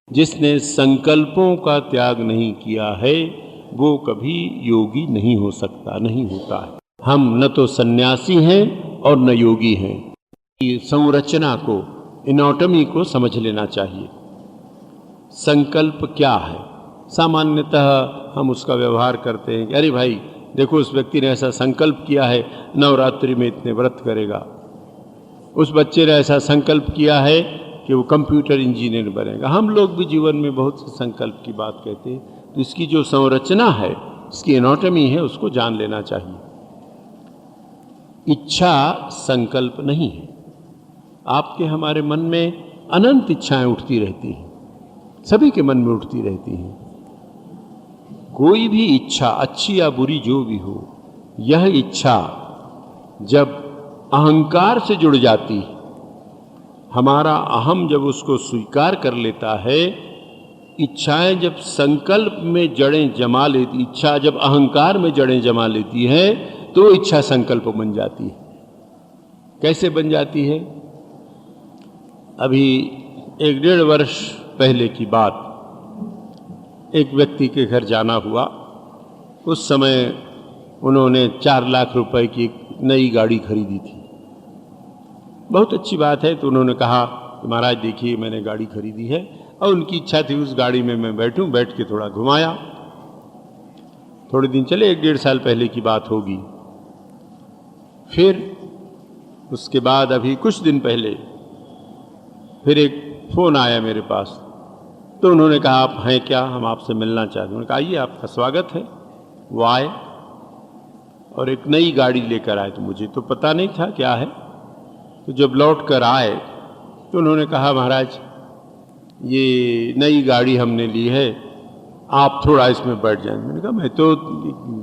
जिसने संकल्पों का त्याग नहीं किया है वो कभी योगी नहीं हो सकता, नहीं होता है। हम न तो सन्यासी हैं और न योगी हैं। ये संरचना को, एनाटॉमी को समझ लेना चाहिए। संकल्प क्या है? सामान्यतः हम उसका व्यवहार करते हैं कि अरे भाई देखो, उस व्यक्ति ने ऐसा संकल्प किया है नवरात्रि में इतने व्रत करेगा, उस बच्चे ने ऐसा संकल्प किया है कि वो कंप्यूटर इंजीनियर बनेगा। हम लोग भी जीवन में बहुत से संकल्प की बात कहते हैं, तो इसकी जो संरचना है, इसकी एनाटॉमी है, उसको जान लेना चाहिए। इच्छा संकल्प नहीं है। आपके हमारे मन में अनंत इच्छाएं उठती रहती हैं, सभी के मन में उठती रहती हैं। कोई भी इच्छा, अच्छी या बुरी जो भी हो, यह इच्छा जब अहंकार से जुड़ जाती है, हमारा अहम जब उसको स्वीकार कर लेता है, इच्छाएं जब संकल्प में जड़ें जमा लेती, इच्छा जब अहंकार में जड़ें जमा लेती है तो इच्छा संकल्प बन जाती है। कैसे बन जाती है? अभी 1-1.5 वर्ष पहले की बात, एक व्यक्ति के घर जाना हुआ। उस समय उन्होंने 4 लाख रुपए की एक नई गाड़ी खरीदी थी। बहुत अच्छी बात है। तो उन्होंने कहा कि महाराज देखिए मैंने गाड़ी खरीदी है, और उनकी इच्छा थी उस गाड़ी में मैं बैठूं, बैठ के थोड़ा घुमाया। थोड़े दिन चले, 1-1.5 साल पहले की बात होगी। फिर उसके बाद अभी कुछ दिन पहले फिर एक फ़ोन आया मेरे पास। तो उन्होंने कहा आप हैं क्या, हम आपसे मिलना चाहते हैं। उन्होंने कहा आइए, आपका स्वागत है। वो आए और एक नई गाड़ी लेकर आए। तो मुझे तो पता नहीं था क्या है। तो जब लौट कर आए तो उन्होंने कहा महाराज ये नई गाड़ी हमने ली है, आप थोड़ा इसमें बैठ जाएं। मैंने कहा मैं तो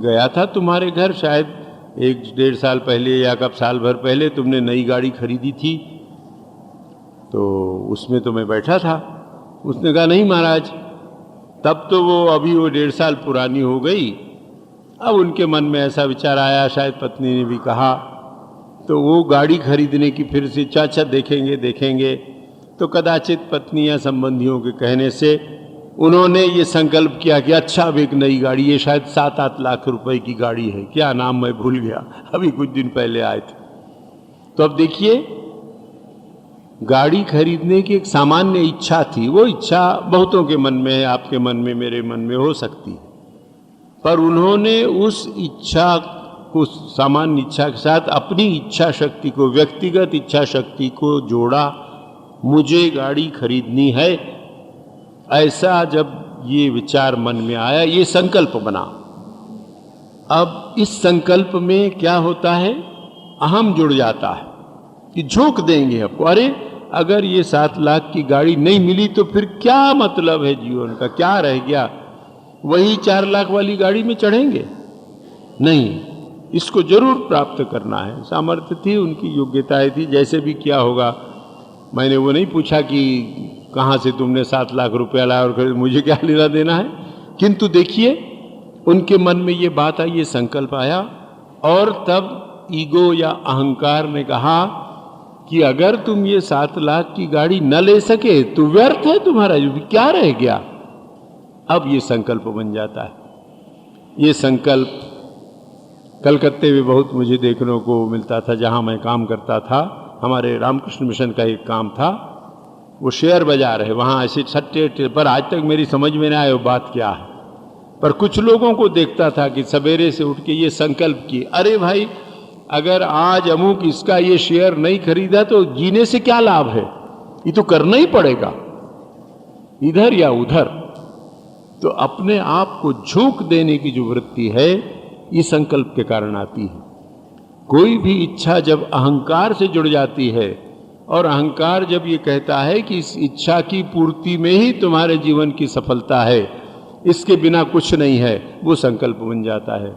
गया था तुम्हारे घर शायद 1-1.5 साल पहले, या कब साल भर पहले तुमने नई गाड़ी खरीदी थी, तो उसमें तो मैं बैठा था। उसने कहा नहीं महाराज, तब तो वो अभी वो 1.5 साल पुरानी हो गई। अब उनके मन में ऐसा विचार आया, शायद पत्नी ने भी कहा, तो वो गाड़ी खरीदने की फिर से चाचा देखेंगे। तो कदाचित पत्नी या संबंधियों के कहने से उन्होंने ये संकल्प किया कि अच्छा अब एक नई गाड़ी, ये शायद 7-8 लाख रुपए की गाड़ी है, क्या नाम मैं भूल गया, अभी कुछ दिन पहले आए थे। तो अब देखिए, गाड़ी खरीदने की एक सामान्य इच्छा थी। वो इच्छा बहुतों के मन में है, आपके मन में, मेरे मन में हो सकती है, पर उन्होंने उस इच्छा को, सामान्य इच्छा के साथ अपनी इच्छा शक्ति को, व्यक्तिगत इच्छा शक्ति को जोड़ा। मुझे गाड़ी खरीदनी है, ऐसा जब ये विचार मन में आया, ये संकल्प बना। अब इस संकल्प में क्या होता है, अहम जुड़ जाता है कि झोंक देंगे आपको। अरे अगर ये 7 लाख की गाड़ी नहीं मिली तो फिर क्या मतलब है जीवन का, क्या रह गया? वही 4 लाख वाली गाड़ी में चढ़ेंगे? नहीं, इसको जरूर प्राप्त करना है। सामर्थ्य थी, उनकी योग्यताएं थी, जैसे भी किया होगा। मैंने वो नहीं पूछा कि कहाँ से तुमने 7 लाख रुपया लाया और मुझे क्या लेना देना है। किंतु देखिए, उनके मन में ये बात आई, ये संकल्प आया, और तब ईगो या अहंकार ने कहा कि अगर तुम ये 7 लाख की गाड़ी न ले सके तो व्यर्थ है तुम्हारा, क्या रह गया। अब ये संकल्प बन जाता है। ये संकल्प कलकत्ते में बहुत मुझे देखने को मिलता था। जहाँ मैं काम करता था, हमारे रामकृष्ण मिशन का एक काम था, वो शेयर बाजार है, वहाँ ऐसे सट्टे पर आज तक मेरी समझ में नहीं आया वो बात क्या है। पर कुछ लोगों को देखता था कि सवेरे से उठ के ये संकल्प किए, अरे भाई अगर आज अमुक इसका ये शेयर नहीं खरीदा तो जीने से क्या लाभ है, ये तो करना ही पड़ेगा, इधर या उधर। तो अपने आप को झोंक देने की जो वृत्ति है, ये संकल्प के कारण आती है। कोई भी इच्छा जब अहंकार से जुड़ जाती है, और अहंकार जब ये कहता है कि इस इच्छा की पूर्ति में ही तुम्हारे जीवन की सफलता है, इसके बिना कुछ नहीं है, वो संकल्प बन जाता है।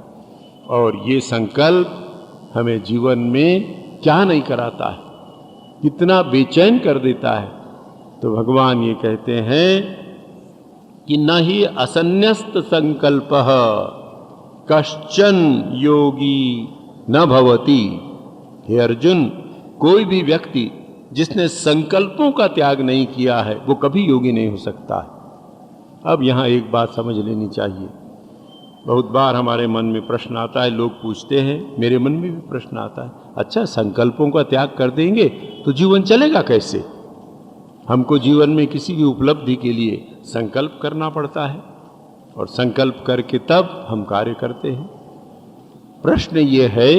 और ये संकल्प हमें जीवन में क्या नहीं कराता है, कितना बेचैन कर देता है। तो भगवान ये कहते हैं कि न ही असन्यस्त संकल्पः कश्चन योगी न भवति। हे अर्जुन, कोई भी व्यक्ति जिसने संकल्पों का त्याग नहीं किया है वो कभी योगी नहीं हो सकता है। अब यहाँ एक बात समझ लेनी चाहिए। बहुत बार हमारे मन में प्रश्न आता है, लोग पूछते हैं, मेरे मन में भी प्रश्न आता है, अच्छा संकल्पों का त्याग कर देंगे तो जीवन चलेगा कैसे? हमको जीवन में किसी भी उपलब्धि के लिए संकल्प करना पड़ता है और संकल्प करके तब हम कार्य करते हैं। प्रश्न ये है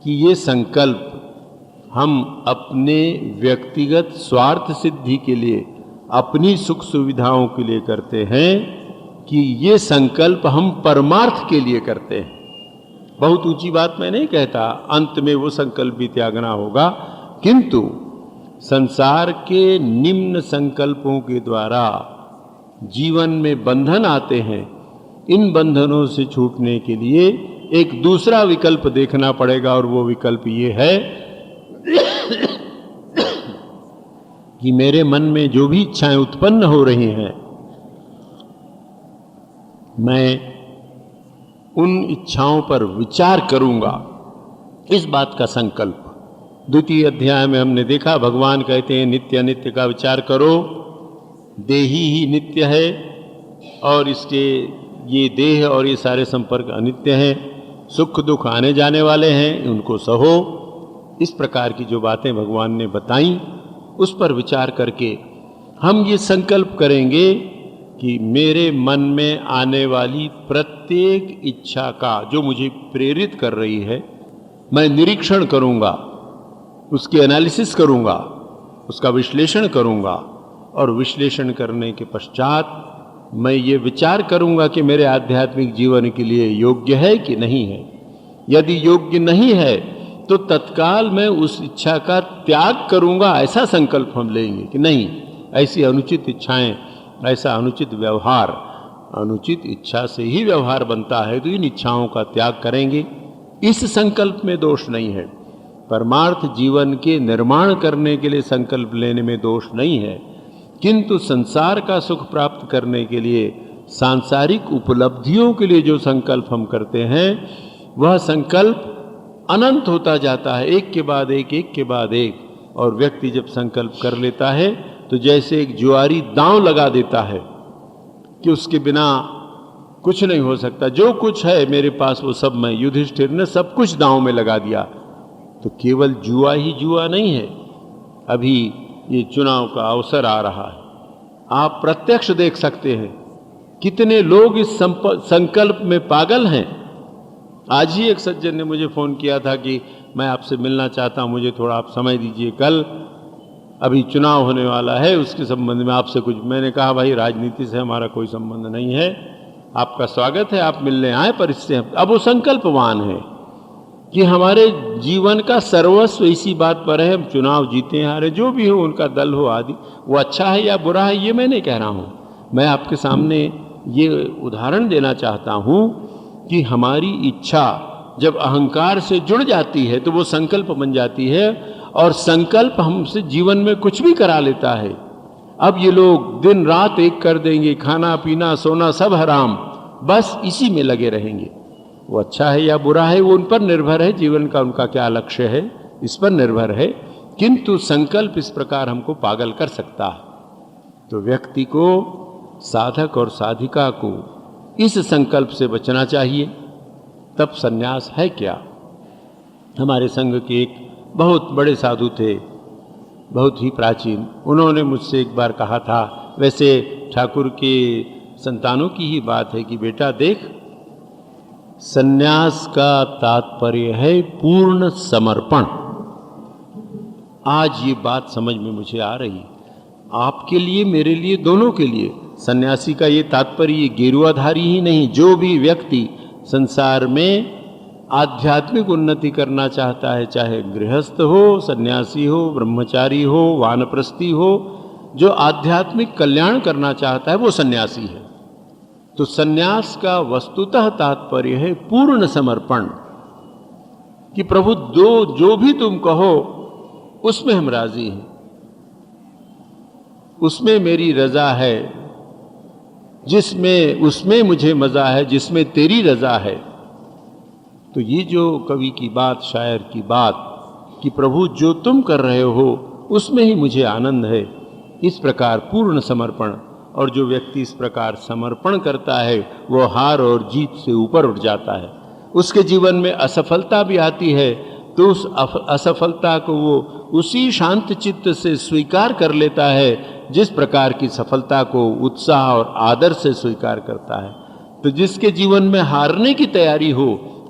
कि ये संकल्प हम अपने व्यक्तिगत स्वार्थ सिद्धि के लिए, अपनी सुख सुविधाओं के लिए करते हैं कि ये संकल्प हम परमार्थ के लिए करते हैं। बहुत ऊंची बात मैं नहीं कहता, अंत में वो संकल्प भी त्यागना होगा, किंतु संसार के निम्न संकल्पों के द्वारा जीवन में बंधन आते हैं। इन बंधनों से छूटने के लिए एक दूसरा विकल्प देखना पड़ेगा और वो विकल्प ये है कि मेरे मन में जो भी इच्छाएं उत्पन्न हो रही हैं, मैं उन इच्छाओं पर विचार करूंगा। इस बात का संकल्प 2 अध्याय में हमने देखा, भगवान कहते हैं नित्य अनित्य का विचार करो, देही ही नित्य है और इसके ये देह और ये सारे संपर्क अनित्य हैं, सुख दुख आने जाने वाले हैं, उनको सहो। इस प्रकार की जो बातें भगवान ने बताई उस पर विचार करके हम ये संकल्प करेंगे कि मेरे मन में आने वाली प्रत्येक इच्छा का जो मुझे प्रेरित कर रही है, मैं निरीक्षण करूंगा, उसकी एनालिसिस करूंगा, उसका विश्लेषण करूंगा और विश्लेषण करने के पश्चात मैं ये विचार करूंगा कि मेरे आध्यात्मिक जीवन के लिए योग्य है कि नहीं है। यदि योग्य नहीं है तो तत्काल मैं उस इच्छा का त्याग करूंगा। ऐसा संकल्प हम लेंगे कि नहीं, ऐसी अनुचित इच्छाएं, ऐसा अनुचित व्यवहार, अनुचित इच्छा से ही व्यवहार बनता है, तो इन इच्छाओं का त्याग करेंगे। इस संकल्प में दोष नहीं है। परमार्थ जीवन के निर्माण करने के लिए संकल्प लेने में दोष नहीं है, किंतु संसार का सुख प्राप्त करने के लिए, सांसारिक उपलब्धियों के लिए जो संकल्प हम करते हैं, वह संकल्प अनंत होता जाता है, एक के बाद एक, एक के बाद एक। और व्यक्ति जब संकल्प कर लेता है तो जैसे एक जुआरी दांव लगा देता है कि उसके बिना कुछ नहीं हो सकता, जो कुछ है मेरे पास वो सब मैं, युधिष्ठिर ने सब कुछ दांव में लगा दिया। तो केवल जुआ ही जुआ नहीं है, अभी ये चुनाव का अवसर आ रहा है, आप प्रत्यक्ष देख सकते हैं कितने लोग इस संकल्प में पागल हैं। आज ही एक सज्जन ने मुझे फ़ोन किया था कि मैं आपसे मिलना चाहता हूँ, मुझे थोड़ा आप समय दीजिए, कल अभी चुनाव होने वाला है, उसके संबंध में आपसे कुछ। मैंने कहा भाई राजनीति से हमारा कोई संबंध नहीं है, आपका स्वागत है, आप मिलने आए, पर इससे अब वो संकल्पवान है कि हमारे जीवन का सर्वस्व इसी बात पर है, हम चुनाव जीते हैं हारे, जो भी हो, उनका दल हो आदि, वो अच्छा है या बुरा है ये मैं नहीं कह रहा हूँ। मैं आपके सामने ये उदाहरण देना चाहता हूँ कि हमारी इच्छा जब अहंकार से जुड़ जाती है तो वो संकल्प बन जाती है और संकल्प हमसे जीवन में कुछ भी करा लेता है। अब ये लोग दिन रात एक कर देंगे, खाना पीना सोना सब हराम, बस इसी में लगे रहेंगे। वो अच्छा है या बुरा है वो उन पर निर्भर है, जीवन का उनका क्या लक्ष्य है इस पर निर्भर है, किंतु संकल्प इस प्रकार हमको पागल कर सकता है। तो व्यक्ति को, साधक और साधिका को इस संकल्प से बचना चाहिए। तब सन्यास है क्या? हमारे संघ के एक बहुत बड़े साधु थे, बहुत ही प्राचीन, उन्होंने मुझसे एक बार कहा था, वैसे ठाकुर के संतानों की ही बात है कि बेटा देख, सन्यास का तात्पर्य है पूर्ण समर्पण। आज ये बात समझ में मुझे आ रही, आपके लिए मेरे लिए दोनों के लिए। सन्यासी का ये तात्पर्य ये गेरुआधारी ही नहीं, जो भी व्यक्ति संसार में आध्यात्मिक उन्नति करना चाहता है, चाहे गृहस्थ हो, सन्यासी हो, ब्रह्मचारी हो, वानप्रस्थी हो, जो आध्यात्मिक कल्याण करना चाहता है वो सन्यासी है। तो सन्यास का वस्तुतः तात्पर्य है पूर्ण समर्पण, कि प्रभु जो भी तुम कहो उसमें हम राजी हैं, उसमें मेरी रजा है, जिसमें उसमें मुझे मजा है, जिसमें तेरी रजा है। तो ये जो कवि की बात, शायर की बात कि प्रभु जो तुम कर रहे हो उसमें ही मुझे आनंद है, इस प्रकार पूर्ण समर्पण। और जो व्यक्ति इस प्रकार समर्पण करता है वो हार और जीत से ऊपर उठ जाता है। उसके जीवन में असफलता भी आती है तो उस असफलता को वो उसी शांत चित्त से स्वीकार कर लेता है जिस प्रकार की सफलता को उत्साह और आदर से स्वीकार करता है। तो जिसके जीवन में हारने की तैयारी हो,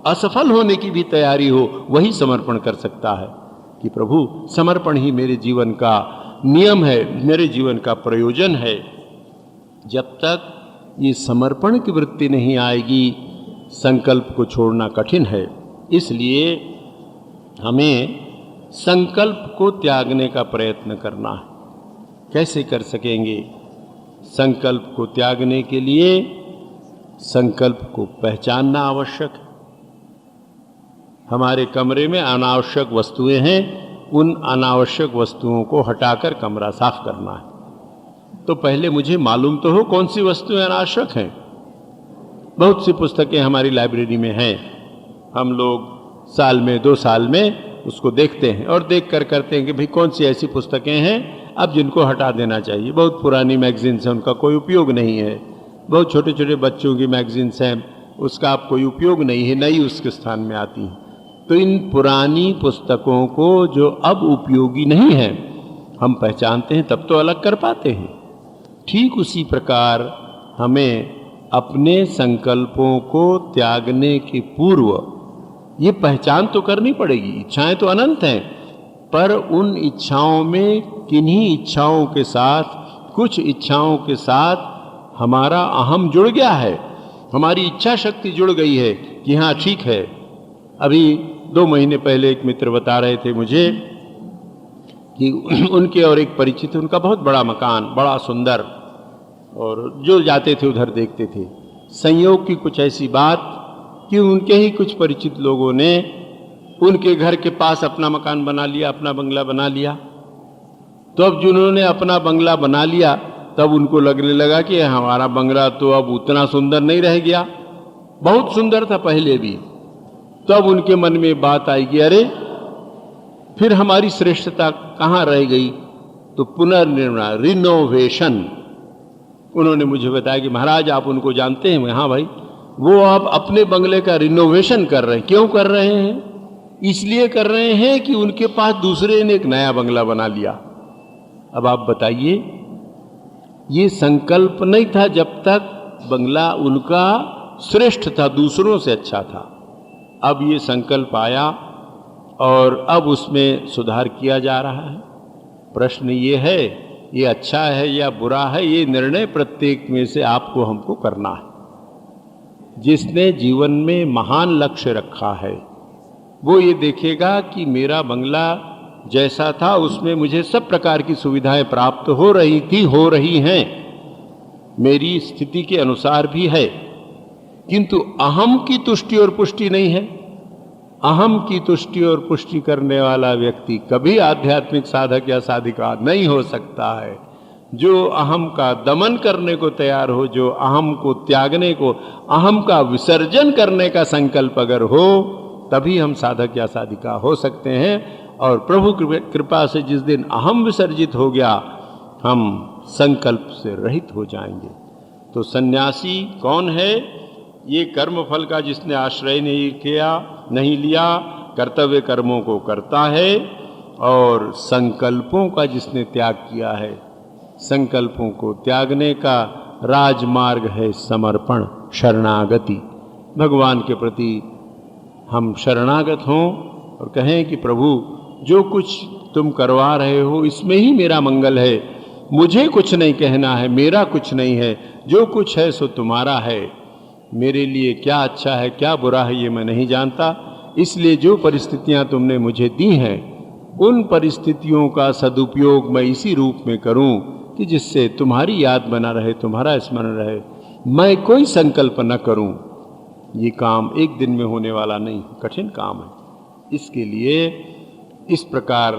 असफल होने की भी तैयारी हो, वही समर्पण कर सकता है कि प्रभु समर्पण ही मेरे जीवन का नियम है, मेरे जीवन का प्रयोजन है। जब तक ये समर्पण की वृत्ति नहीं आएगी संकल्प को छोड़ना कठिन है। इसलिए हमें संकल्प को त्यागने का प्रयत्न करना है। कैसे कर सकेंगे? संकल्प को त्यागने के लिए संकल्प को पहचानना आवश्यक है। हमारे कमरे में अनावश्यक वस्तुएं हैं, उन अनावश्यक वस्तुओं को हटाकर कमरा साफ करना है। तो पहले मुझे मालूम तो हो कौन सी वस्तुएं अनावश्यक हैं। बहुत सी पुस्तकें हमारी लाइब्रेरी में हैं, हम लोग साल में 2 साल में उसको देखते हैं और देख कर करते हैं कि भाई कौन सी ऐसी पुस्तकें हैं अब जिनको हटा देना चाहिए। बहुत पुरानी मैगजीन्स हैं, उनका कोई उपयोग नहीं है। बहुत छोटे छोटे बच्चों की मैगजीन्स हैं, उसका अब कोई उपयोग नहीं है, नई उसके स्थान में आती हैं। तो इन पुरानी पुस्तकों को जो अब उपयोगी नहीं है हम पहचानते हैं, तब तो अलग कर पाते हैं। ठीक उसी प्रकार हमें अपने संकल्पों को त्यागने के पूर्व ये पहचान तो करनी पड़ेगी। इच्छाएं तो अनंत हैं, पर उन इच्छाओं में किन्हीं इच्छाओं के साथ, कुछ इच्छाओं के साथ हमारा अहम जुड़ गया है, हमारी इच्छा शक्ति जुड़ गई है कि हाँ ठीक है। अभी 2 महीने पहले एक मित्र बता रहे थे मुझे कि उनके और एक परिचित, उनका बहुत बड़ा मकान, बड़ा सुंदर, और जो जाते थे उधर देखते थे। संयोग की कुछ ऐसी बात कि उनके ही कुछ परिचित लोगों ने उनके घर के पास अपना मकान बना लिया, अपना बंगला बना लिया। तो अब जिन्होंने अपना बंगला बना लिया तब उनको लगने लगा कि हमारा बंगला तो अब उतना सुंदर नहीं रह गया, बहुत सुंदर था पहले भी। तब उनके मन में बात आई कि अरे फिर हमारी श्रेष्ठता कहाँ रह गई? तो पुनर्निर्माण, रिनोवेशन। उन्होंने मुझे बताया कि महाराज आप उनको जानते हैं? हाँ भाई, वो अब अपने बंगले का रिनोवेशन कर रहे हैं। क्यों कर रहे हैं? इसलिए कर रहे हैं कि उनके पास दूसरे ने एक नया बंगला बना लिया। अब आप बताइए, ये संकल्प नहीं था जब तक बंगला उनका श्रेष्ठ था, दूसरों से अच्छा था। अब ये संकल्प आया और अब उसमें सुधार किया जा रहा है। प्रश्न ये है, ये अच्छा है या बुरा है, ये निर्णय प्रत्येक में से आपको हमको करना है। जिसने जीवन में महान लक्ष्य रखा है वो ये देखेगा कि मेरा बंगला जैसा था उसमें मुझे सब प्रकार की सुविधाएं प्राप्त हो रही थी, हो रही हैं, मेरी स्थिति के अनुसार भी है, किंतु अहम की तुष्टि और पुष्टि नहीं है। अहम की तुष्टि और पुष्टि करने वाला व्यक्ति कभी आध्यात्मिक साधक या साधिका नहीं हो सकता है। जो अहम का दमन करने को तैयार हो, जो अहम को त्यागने को, अहम का विसर्जन करने का संकल्प अगर हो, तभी हम साधक या साधिका हो सकते हैं। और प्रभु कृपा से जिस दिन अहम विसर्जित हो गया, हम संकल्प से रहित हो जाएंगे। तो सन्यासी कौन है? ये कर्म फल का जिसने आश्रय नहीं लिया, कर्तव्य कर्मों को करता है, और संकल्पों का जिसने त्याग किया है। संकल्पों को त्यागने का राजमार्ग है समर्पण, शरणागति। भगवान के प्रति हम शरणागत हों और कहें कि प्रभु जो कुछ तुम करवा रहे हो इसमें ही मेरा मंगल है, मुझे कुछ नहीं कहना है, मेरा कुछ नहीं है, जो कुछ है सो तुम्हारा है। मेरे लिए क्या अच्छा है क्या बुरा है ये मैं नहीं जानता, इसलिए जो परिस्थितियां तुमने मुझे दी हैं उन परिस्थितियों का सदुपयोग मैं इसी रूप में करूं कि जिससे तुम्हारी याद बना रहे, तुम्हारा स्मरण रहे, मैं कोई संकल्प न करूं। ये काम एक दिन में होने वाला नहीं, कठिन काम है। इसके लिए इस प्रकार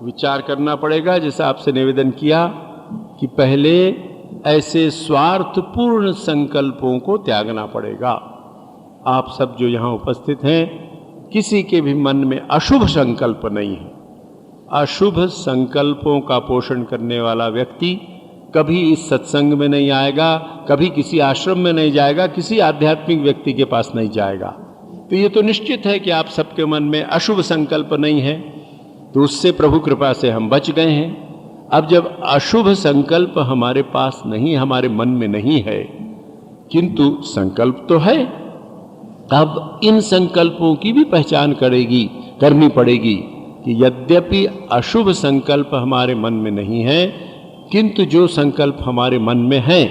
विचार करना पड़ेगा, जैसा आपसे निवेदन किया कि पहले ऐसे स्वार्थपूर्ण संकल्पों को त्यागना पड़ेगा। आप सब जो यहाँ उपस्थित हैं, किसी के भी मन में अशुभ संकल्प नहीं है। अशुभ संकल्पों का पोषण करने वाला व्यक्ति कभी इस सत्संग में नहीं आएगा, कभी किसी आश्रम में नहीं जाएगा, किसी आध्यात्मिक व्यक्ति के पास नहीं जाएगा। तो ये तो निश्चित है कि आप सबके मन में अशुभ संकल्प नहीं है, तो उससे प्रभु कृपा से हम बच गए हैं। अब जब अशुभ संकल्प हमारे पास नहीं, हमारे मन में नहीं है, किंतु संकल्प तो है, अब इन संकल्पों की भी पहचान करनी पड़ेगी कि यद्यपि अशुभ संकल्प हमारे मन में नहीं है, किंतु जो संकल्प हमारे मन में हैं,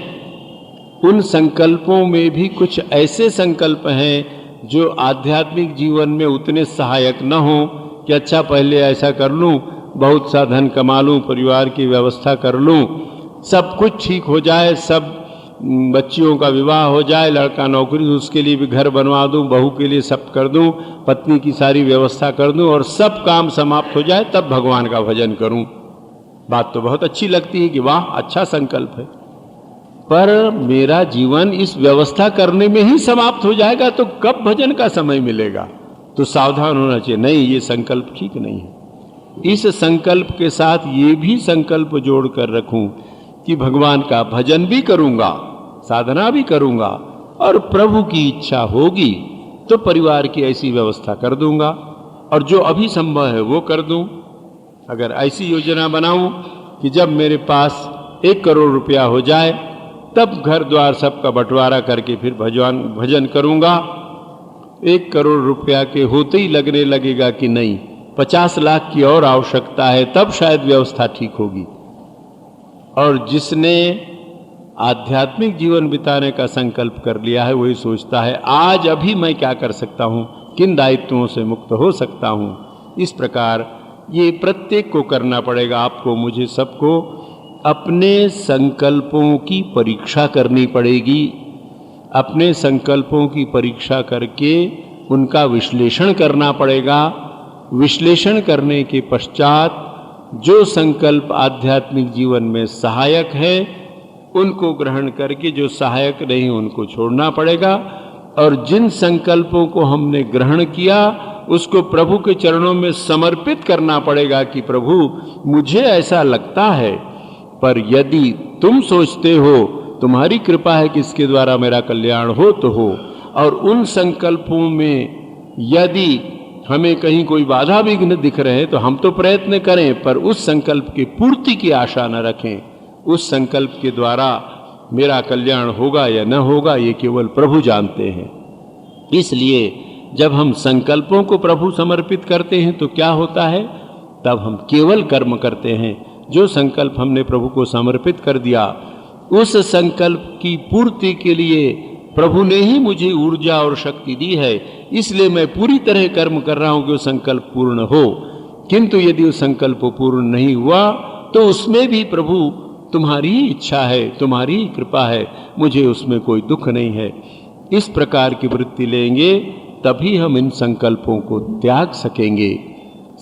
उन संकल्पों में भी कुछ ऐसे संकल्प हैं जो आध्यात्मिक जीवन में उतने सहायक न हो कि अच्छा पहले ऐसा कर लूं, बहुत सा धन कमा लूं, परिवार की व्यवस्था कर लूं, सब कुछ ठीक हो जाए, सब बच्चियों का विवाह हो जाए, लड़का नौकरी, उसके लिए भी घर बनवा दूं, बहू के लिए सब कर दूं, पत्नी की सारी व्यवस्था कर दूं और सब काम समाप्त हो जाए, तब भगवान का भजन करूं। बात तो बहुत अच्छी लगती है कि वाह अच्छा संकल्प है, पर मेरा जीवन इस व्यवस्था करने में ही समाप्त हो जाएगा तो कब भजन का समय मिलेगा? तो सावधान होना चाहिए, नहीं ये संकल्प ठीक नहीं है। इस संकल्प के साथ ये भी संकल्प जोड़ कर रखूं कि भगवान का भजन भी करूंगा, साधना भी करूंगा और प्रभु की इच्छा होगी तो परिवार की ऐसी व्यवस्था कर दूंगा और जो अभी संभव है वो कर दूं। अगर ऐसी योजना बनाऊं कि जब मेरे पास 1 करोड़ रुपया हो जाए तब घर द्वार सबका बंटवारा करके फिर भजन करूंगा। 1 करोड़ रुपया के होते ही लगने लगेगा कि नहीं 50 लाख की और आवश्यकता है, तब शायद व्यवस्था ठीक होगी। और जिसने आध्यात्मिक जीवन बिताने का संकल्प कर लिया है वही सोचता है आज अभी मैं क्या कर सकता हूँ, किन दायित्वों से मुक्त हो सकता हूँ। इस प्रकार ये प्रत्येक को करना पड़ेगा, आपको, मुझे, सबको अपने संकल्पों की परीक्षा करनी पड़ेगी। अपने संकल्पों की परीक्षा करके उनका विश्लेषण करना पड़ेगा। विश्लेषण करने के पश्चात जो संकल्प आध्यात्मिक जीवन में सहायक है उनको ग्रहण करके, जो सहायक नहीं उनको छोड़ना पड़ेगा। और जिन संकल्पों को हमने ग्रहण किया उसको प्रभु के चरणों में समर्पित करना पड़ेगा कि प्रभु मुझे ऐसा लगता है, पर यदि तुम सोचते हो, तुम्हारी कृपा है कि इसके द्वारा मेरा कल्याण हो तो हो। और उन संकल्पों में यदि हमें कहीं कोई बाधा विघ्न दिख रहे तो हम तो प्रयत्न करें, पर उस संकल्प की पूर्ति की आशा न रखें। उस संकल्प के द्वारा मेरा कल्याण होगा या न होगा ये केवल प्रभु जानते हैं। इसलिए जब हम संकल्पों को प्रभु समर्पित करते हैं तो क्या होता है, तब हम केवल कर्म करते हैं। जो संकल्प हमने प्रभु को समर्पित कर दिया उस संकल्प की पूर्ति के लिए प्रभु ने ही मुझे ऊर्जा और शक्ति दी है, इसलिए मैं पूरी तरह कर्म कर रहा हूं कि वो संकल्प पूर्ण हो। किंतु यदि वो संकल्प पूर्ण नहीं हुआ तो उसमें भी प्रभु तुम्हारी ही इच्छा है, तुम्हारी ही कृपा है, मुझे उसमें कोई दुख नहीं है। इस प्रकार की वृत्ति लेंगे तभी हम इन संकल्पों को त्याग सकेंगे।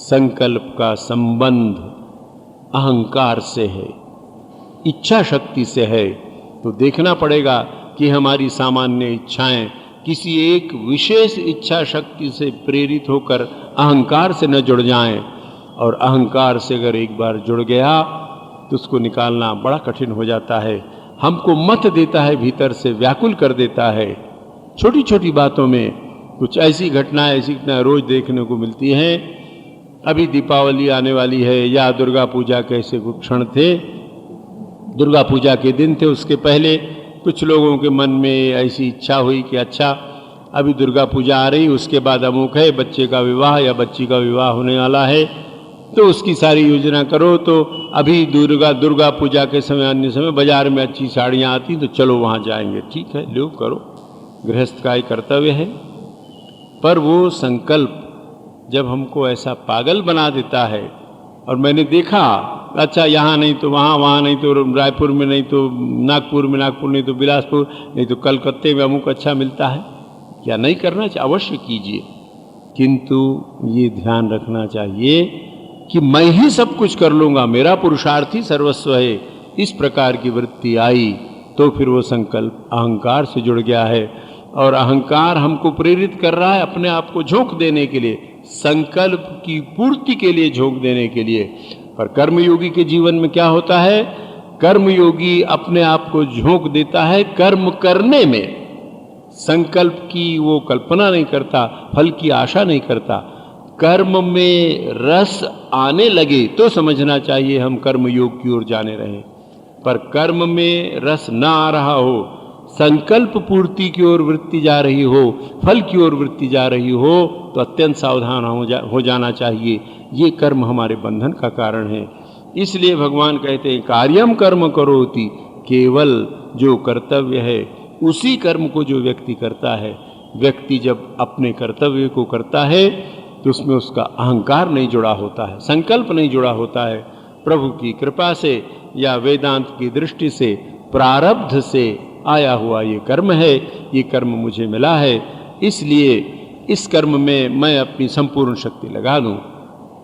संकल्प का संबंध अहंकार से है, इच्छा शक्ति से है। तो देखना पड़ेगा कि हमारी सामान्य इच्छाएं किसी एक विशेष इच्छा शक्ति से प्रेरित होकर अहंकार से न जुड़ जाएं। और अहंकार से अगर एक बार जुड़ गया तो उसको निकालना बड़ा कठिन हो जाता है, हमको मत देता है, भीतर से व्याकुल कर देता है। छोटी छोटी बातों में कुछ ऐसी घटनाएं रोज देखने को मिलती हैं। अभी दीपावली आने वाली है या दुर्गा पूजा के ऐसे कुछ क्षण थे, दुर्गा पूजा के दिन थे, उसके पहले कुछ लोगों के मन में ऐसी इच्छा हुई कि अच्छा अभी दुर्गा पूजा आ रही, उसके बाद अमुक है, बच्चे का विवाह या बच्ची का विवाह होने वाला है, तो उसकी सारी योजना करो। तो अभी दुर्गा पूजा के समय, अन्य समय बाजार में अच्छी साड़ियाँ आती, तो चलो वहाँ जाएंगे। ठीक है, लो करो, गृहस्थ का ही कर्तव्य है। पर वो संकल्प जब हमको ऐसा पागल बना देता है, और मैंने देखा अच्छा यहाँ नहीं तो वहाँ, वहाँ नहीं तो रायपुर में, नहीं तो नागपुर में, नागपुर नहीं तो बिलासपुर, नहीं तो कलकत्ते में अमुक अच्छा मिलता है, क्या नहीं करना चाहिए? अवश्य कीजिए, किंतु ये ध्यान रखना चाहिए कि मैं ही सब कुछ कर लूँगा, मेरा पुरुषार्थ ही सर्वस्व है। इस प्रकार की वृत्ति आई तो फिर वो संकल्प अहंकार से जुड़ गया है, और अहंकार हमको प्रेरित कर रहा है अपने आप को झोंक देने के लिए, संकल्प की पूर्ति के लिए झोंक देने के लिए। पर कर्मयोगी के जीवन में क्या होता है, कर्मयोगी अपने आप को झोंक देता है कर्म करने में, संकल्प की वो कल्पना नहीं करता, फल की आशा नहीं करता। कर्म में रस आने लगे तो समझना चाहिए हम कर्मयोग की ओर जाने रहे, पर कर्म में रस ना आ रहा हो, संकल्प पूर्ति की ओर वृत्ति जा रही हो, फल की ओर वृत्ति जा रही हो, तो अत्यंत सावधान हो जाना चाहिए। ये कर्म हमारे बंधन का कारण है। इसलिए भगवान कहते हैं कार्यम कर्म करोति, केवल जो कर्तव्य है उसी कर्म को जो व्यक्ति करता है। व्यक्ति जब अपने कर्तव्य को करता है तो उसमें उसका अहंकार नहीं जुड़ा होता है, संकल्प नहीं जुड़ा होता है। प्रभु की कृपा से या वेदांत की दृष्टि से प्रारब्ध से आया हुआ ये कर्म है, ये कर्म मुझे मिला है, इसलिए इस कर्म में मैं अपनी संपूर्ण शक्ति लगा दूं।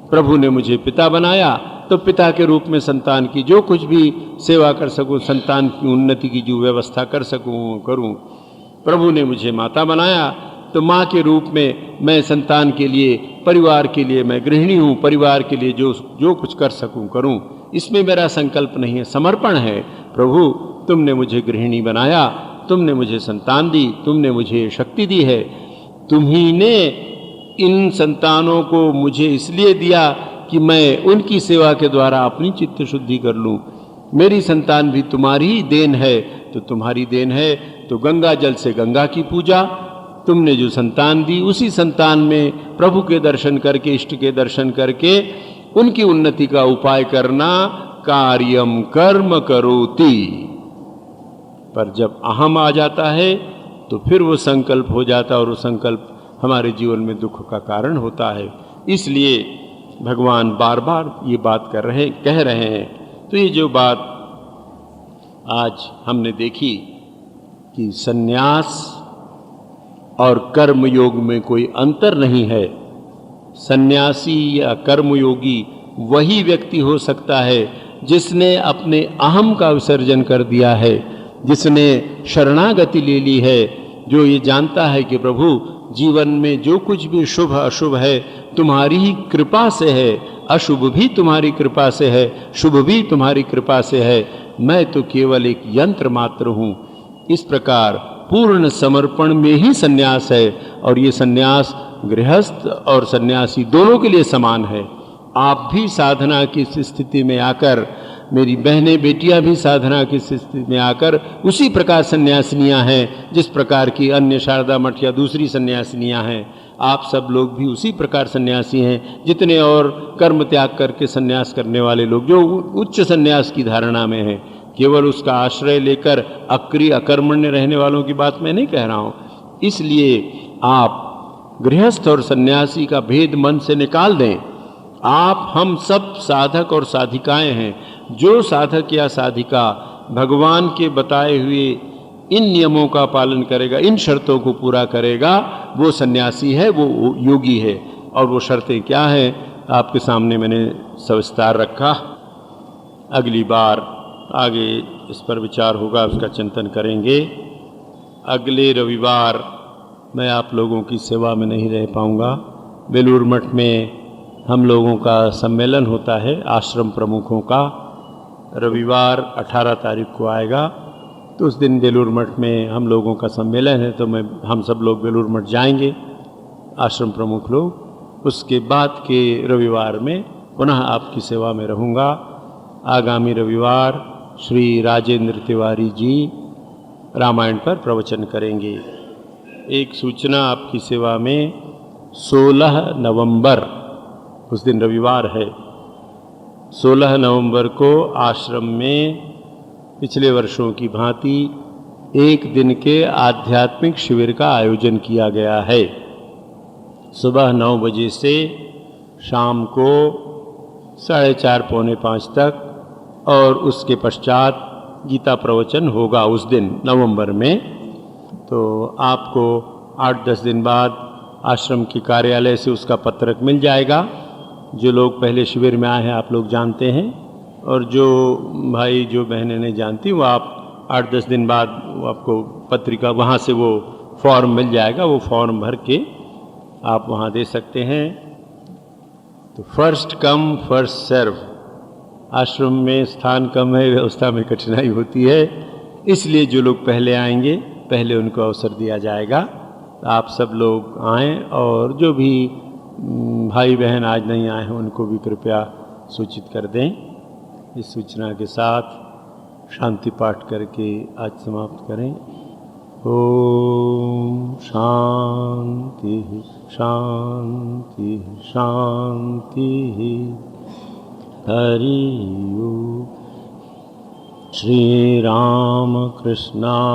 प्रभु ने मुझे पिता बनाया तो पिता के रूप में संतान की जो कुछ भी सेवा कर सकूं, संतान की उन्नति की जो व्यवस्था कर सकूं करूं। प्रभु ने मुझे माता बनाया तो माँ के रूप में मैं संतान के लिए, परिवार के लिए मैं गृहिणी हूँ, परिवार के लिए जो कुछ कर सकूं करूं। इसमें मेरा संकल्प नहीं है, समर्पण है। प्रभु तुमने मुझे गृहिणी बनाया, तुमने मुझे संतान दी, तुमने मुझे शक्ति दी है, तुम्ही ने इन संतानों को मुझे इसलिए दिया कि मैं उनकी सेवा के द्वारा अपनी चित्त शुद्धि कर लूं। मेरी संतान भी तुम्हारी ही देन है, तो तुम्हारी देन है तो गंगा जल से गंगा की पूजा, तुमने जो संतान दी उसी संतान में प्रभु के दर्शन करके, इष्ट के दर्शन करके उनकी उन्नति का उपाय करना, कार्यम कर्म करोति। पर जब अहम आ जाता है तो फिर वो संकल्प हो जाता है और वो संकल्प हमारे जीवन में दुख का कारण होता है। इसलिए भगवान बार बार ये बात कह रहे हैं। तो ये जो बात आज हमने देखी कि सन्यास और कर्मयोग में कोई अंतर नहीं है। सन्यासी या कर्मयोगी वही व्यक्ति हो सकता है जिसने अपने अहम का विसर्जन कर दिया है, जिसने शरणागति ले ली है, जो ये जानता है कि प्रभु जीवन में जो कुछ भी शुभ अशुभ है तुम्हारी ही कृपा से है, अशुभ भी तुम्हारी कृपा से है, शुभ भी तुम्हारी कृपा से है, मैं तो केवल एक यंत्र मात्र हूँ। इस प्रकार पूर्ण समर्पण में ही सन्यास है, और ये सन्यास गृहस्थ और सन्यासी दोनों के लिए समान है। आप भी साधना की स्थिति में आकर, मेरी बहनें बेटियां भी साधना की स्थिति में आकर उसी प्रकार सन्यासिनियां हैं जिस प्रकार की अन्य शारदा मठ या दूसरी सन्यासिनियां हैं। आप सब लोग भी उसी प्रकार सन्यासी हैं जितने और कर्म त्याग करके सन्यास करने वाले लोग जो उच्च सन्यास की धारणा में हैं। केवल उसका आश्रय लेकर अक्रिय अकर्मण्य रहने वालों की बात मैं नहीं कह रहा हूँ। इसलिए आप गृहस्थ और सन्यासी का भेद मन से निकाल दें। आप हम सब साधक और साधिकाएं हैं। जो साधक या साधिका भगवान के बताए हुए इन नियमों का पालन करेगा, इन शर्तों को पूरा करेगा, वो सन्यासी है, वो योगी है। और वो शर्तें क्या हैं आपके सामने मैंने सविस्तार रखा। अगली बार आगे इस पर विचार होगा, उसका चिंतन करेंगे। अगले रविवार मैं आप लोगों की सेवा में नहीं रह पाऊंगा। बेलूर मठ में हम लोगों का सम्मेलन होता है आश्रम प्रमुखों का, रविवार 18 तारीख को आएगा। तो उस दिन बेलूर मठ में हम लोगों का सम्मेलन है, तो हम सब लोग बेलूर मठ जाएंगे, आश्रम प्रमुख लोग। उसके बाद के रविवार में पुनः आपकी सेवा में रहूँगा। आगामी रविवार श्री राजेंद्र तिवारी जी रामायण पर प्रवचन करेंगे। एक सूचना आपकी सेवा में, 16 नवंबर उस दिन रविवार है, 16 नवंबर को आश्रम में पिछले वर्षों की भांति एक दिन के आध्यात्मिक शिविर का आयोजन किया गया है। सुबह 9 बजे से शाम को 4:30 पौने 5 तक, और उसके पश्चात गीता प्रवचन होगा उस दिन नवंबर में। तो आपको 8-10 दिन बाद आश्रम के कार्यालय से उसका पत्रक मिल जाएगा। जो लोग पहले शिविर में आए हैं आप लोग जानते हैं, और जो भाई जो बहनें नहीं जानती वो आप 8-10 दिन बाद वो आपको पत्रिका वहाँ से वो फॉर्म मिल जाएगा, वो फॉर्म भर के आप वहाँ दे सकते हैं। तो फर्स्ट कम फर्स्ट सर्व, आश्रम में स्थान कम है, व्यवस्था में कठिनाई होती है, इसलिए जो लोग पहले आएंगे पहले उनको अवसर दिया जाएगा। आप सब लोग आएँ और जो भी भाई बहन आज नहीं आए हैं उनको भी कृपया सूचित कर दें। इस सूचना के साथ शांति पाठ करके आज समाप्त करें। ओम शांति शांति शांति। हरि ओम। श्री राम कृष्णार्पणमस्तु।